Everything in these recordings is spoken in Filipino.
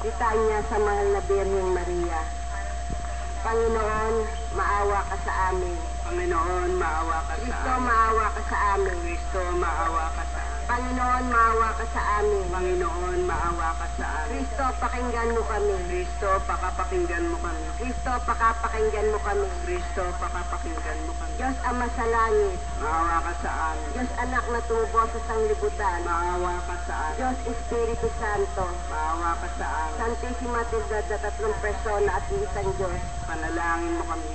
Litanya sa mahal na Birheng Maria. Panginoon, maawa ka sa amin. Panginoon, maawa ka sa Kristo, amin. maawa ka sa amin. Kristo, maawa ka sa amin. Panginoon, maawa ka sa amin. Panginoon, maawa ka sa amin. Kristo, pakinggan mo kami. Kristo, pakapakinggan mo kami. Kristo, pakapakinggan mo kami. Kristo, pakapakinggan mo kami. Diyos Ama sa langit. Maawa ka sa amin. Diyos Anak na tumubo sa sanglibutan. Maawa ka sa amin. Diyos Espiritu Santo. Maawa ka sa amin. Santissima Trinidad na tatlong persona at isang Diyos. Panalangin mo kami.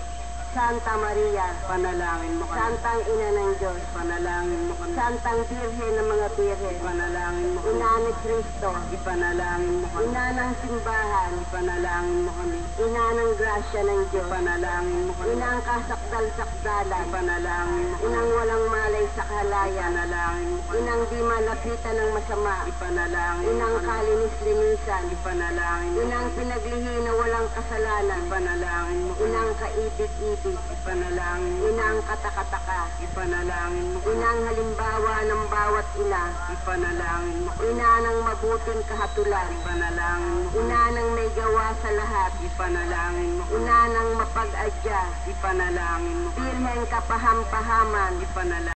Santa Maria. Panalangin mo kami. Santang Ina ng Diyos. Panalangin mo kami. Santang Birhen ng mga Birhen. Panalangin mo kami. Ina ni Kristo. Ipanalangin mo kami. Ina ng simbahan. Ipanalangin mo kami. Ina ng grasya ng Diyos. Ipanalangin mo kami. Inang kasakdal-sakdalan. Ipanalangin mo kami. Inang walang malay sa kahalayan. Ipanalangin mo kami. Inang di malapitan ng masama. Ipanalangin mo Inang kami. kalinis-linisan. Ipanalangin mo Inang kami. pinaglihi na walang kasalanan. Ipanalangin mo kami. Inang kaibig-ibig. Ipanalangin mo kami. Inang katakataka. Ipanalangin mo kami. Inang halimbawa ng bawat ina. Ipanalangin mo kami. Ina ng mabuting kahatulan. Ipanalangin mo kami. Ina ng may gawa sa lahat. Ipanalangin mo kami. Ina ng mapag-adya. Ipanalangin mo kami. Birheng kapaham-pahaman. Ipanalangin